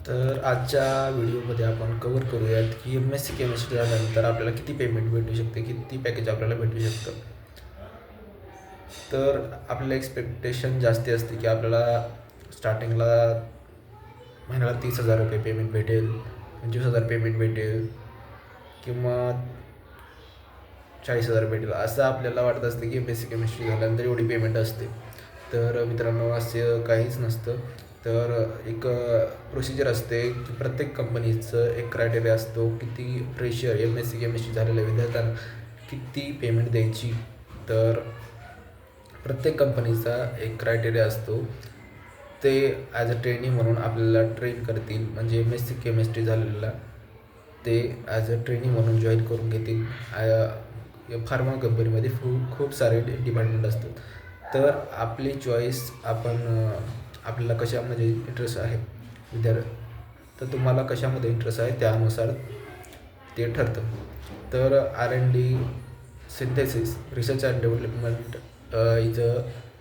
तर आजच्या व्हिडिओमध्ये आपण कव्हर करूयात की एम.एस.सी केमिस्ट्री झाल्यानंतर आपल्याला किती पेमेंट भेटू शकते, किती पॅकेज आपल्याला भेटू शकतं. तर आपल्याला एक्सपेक्टेशन जास्ती असते की आपल्याला स्टार्टिंगला महिन्याला 30,000 रुपये पेमेंट भेटेल, 25,000 पेमेंट भेटेल किंवा 40,000 भेटेल, असं आपल्याला वाटत असते की एम.एस.सी केमिस्ट्री झाल्यानंतर एवढी पेमेंट असते. तर मित्रांनो, असं काहीच नसतं. तर एक प्रोसिजर असते की प्रत्येक कंपनीचं एक क्रायटेरिया असतो, किती फ्रेशर एम.एस.सी केमिस्ट्री झालेल्या विद्यार्थ्यांना किती पेमेंट द्यायची. तर प्रत्येक कंपनीचा एक क्रायटेरिया असतो. ते ॲज अ ट्रेनी म्हणून आपल्याला ट्रेन करतील, म्हणजे एम.एस.सी केमिस्ट्री झालेला ते ॲज अ ट्रेनी म्हणून जॉईन करून घेतील. फार्मा कंपनीमध्ये खूप सारे डिपार्टमेंट असतात. तर आपली चॉईस आपल्याला कशामध्ये इंटरेस्ट आहे तर तुम्हाला कशामध्ये इंटरेस्ट आहे त्यानुसार ते ठरतं. तर R&D synthesis research and development is a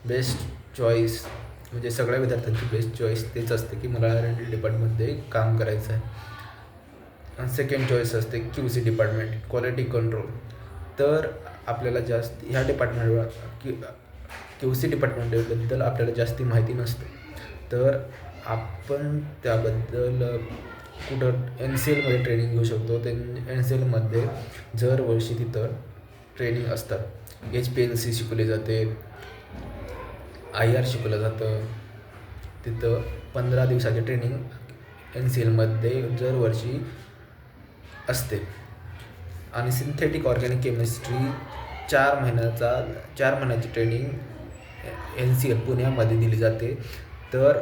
best choice, म्हणजे सगळ्या विद्यार्थ्यांची बेस्ट चॉईस तेच असते की मला R&D डिपार्टमेंटमध्ये काम करायचं आहे. सेकंड चॉईस असते QC डिपार्टमेंट, क्वालिटी कंट्रोल. तर आपल्याला जास्त ह्या डिपार्टमेंटवर QC डिपार्टमेंटबद्दल आपल्याला जास्ती माहिती नसते. तर आपण त्याबद्दल कुठं NCLमध्ये ट्रेनिंग घेऊ शकतो. ते NCLमध्ये दरवर्षी तिथं ट्रेनिंग असतात. HPLC शिकवली जाते, IR शिकवलं जातं. तिथं 15 दिवसाची ट्रेनिंग NCLमध्ये दरवर्षी असते. आणि सिंथेटिक ऑर्गॅनिक केमिस्ट्री 4 महिन्याची ट्रेनिंग NCL पुण्यामध्ये दिली जाते. तर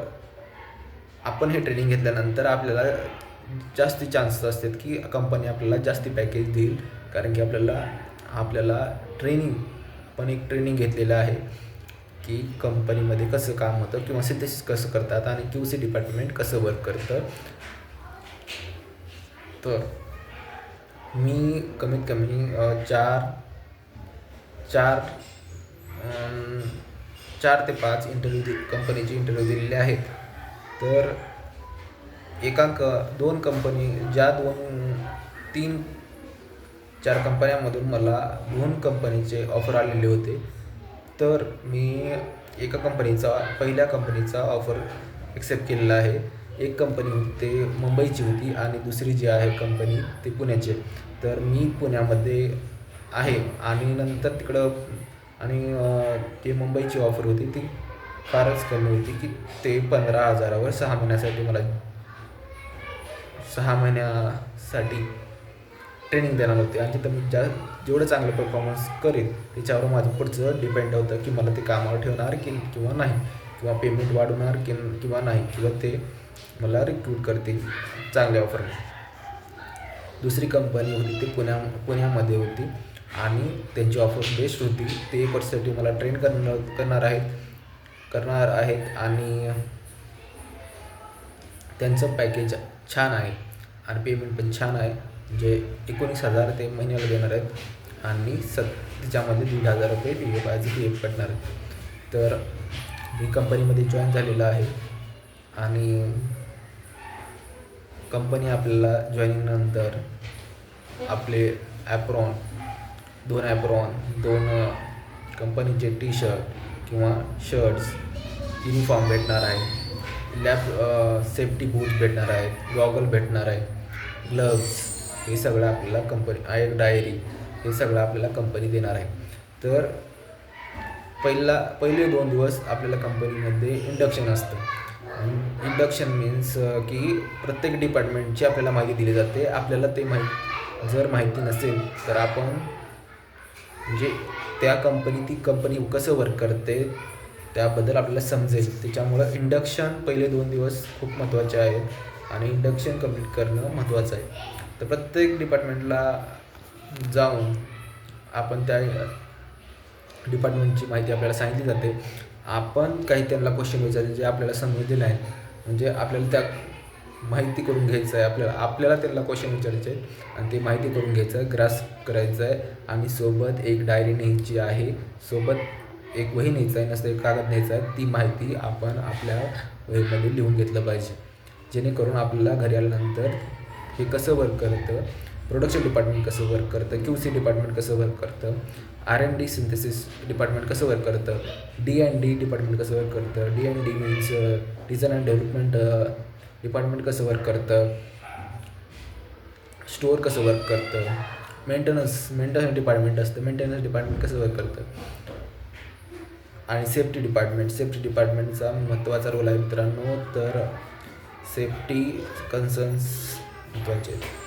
आपण हे ट्रेनिंग घेतल्यानंतर आपल्याला जास्ती चान्सेस असतात की कंपनी आपल्याला जास्ती पॅकेज देईल, कारण की आपल्याला आपण एक ट्रेनिंग घेतलेलं आहे की कंपनीमध्ये कसं काम होतं किंवा सिंथेसिस कसं करतात आणि QC डिपार्टमेंट कसं वर्क करतं. तर मी कमीत कमी चार ते 5 कंपनीचे इंटरव्ह्यू दिलेले आहेत. तर दोन कंपनी ज्या 3-4 कंपन्यांमधून मला 2 कंपनीचे ऑफर आलेले होते. तर मी पहिल्या कंपनीचा ऑफर एक्सेप्ट केलेला आहे. एक कंपनी होती ते मुंबईची होती आणि दुसरी जी आहे कंपनी ते पुण्याची. तर मी पुण्यामध्ये आहे आणि नंतर ती मुंबईची ऑफर होती ती फारच कमी होती की ते 15,000वर 6 महिन्यासाठी ट्रेनिंग देणार होते. आणि तिथं मी जेवढं चांगलं परफॉर्मन्स करेल त्याच्यावर माझं पुढचं डिपेंड होतं की मला ते कामावर ठेवणार किंवा नाही, किंवा पेमेंट वाढवणार किंवा नाही, किंवा ते मला रिक्रूट करतील चांगल्या ऑफरने. दुसरी कंपनी होती ती पुण्यामध्ये होती आणि त्यांची ऑफर बेस्ट होती. ते 1 वर्षासाठी मला ट्रेन करणार आहेत आणि त्यांचं पॅकेज छान आहे आणि पेमेंट पण छान आहे. म्हणजे 19,000 ते महिन्याला देणार आहेत आणि त्याच्यामध्ये 1,500 रुपये PF कटणार आहेत. तर मी कंपनीमध्ये जॉईन झालेला आहे आणि कंपनी आपल्याला जॉईनिंगनंतर आपले दोन कंपनीचे टी-शर्ट किंवा शर्ट्स, युनिफॉर्म भेटणार आहे. लॅब सेफ्टी बूट भेटणार आहेत, गॉगल भेटणार आहे, ग्लव्स, हे सगळं आपल्याला एक डायरी, हे सगळं आपल्याला कंपनी देणार आहे. तर पहिले 2 दिवस आपल्याला कंपनीमध्ये इंडक्शन असतं. इंडक्शन मीन्स की प्रत्येक डिपार्टमेंटची आपल्याला माहिती दिली जाते. आपल्याला जर माहिती नसेल तर आपण म्हणजे ती कंपनी कसं वर्क करते त्याबद्दल आपल्याला समजेल. त्याच्यामुळं इंडक्शन पहिले 2 दिवस खूप महत्त्वाचे आहेत आणि इंडक्शन कंप्लीट करणं महत्त्वाचं आहे. तर प्रत्येक डिपार्टमेंटला जाऊन आपण त्या डिपार्टमेंटची माहिती आपल्याला सांगितली जाते. आपण काही त्यांना क्वेश्चन विचारले जे आपल्याला समजलेलं आहे, म्हणजे आपल्याला त्या माहिती करून घ्यायचं आहे. आपल्याला त्यांना क्वेश्चन विचारायचे आहेत आणि ते माहिती करून घ्यायचं आहे, ग्रास्प करायचं आहे. आणि सोबत एक डायरी न्यायची आहे, सोबत एक वही न्यायचं आहे, नसतं एक कागद न्यायचा आहे. ती माहिती आपण आपल्या वहीमध्ये लिहून घेतलं पाहिजे. जेणेकरून आपल्याला घरी आल्यानंतर हे कसं वर्क करतं, प्रोडक्शन डिपार्टमेंट कसं वर्क करतं, QC डिपार्टमेंट कसं वर्क करतं, R&D सिंथेसिस डिपार्टमेंट कसं वर्क करतं, D&D डिपार्टमेंट कसं वर्क करतं, D&D means design and development department कसं वर्क करतं, स्टोअर कसं वर्क करतं, मेंटेनन्स डिपार्टमेंट असतं, मेंटेनन्स डिपार्टमेंट कसं वर्क करतं, आणि सेफ्टी डिपार्टमेंटचा महत्त्वाचा रोल आहे मित्रांनो. तर सेफ्टी कन्सर्न्स महत्त्वाचे आहेत.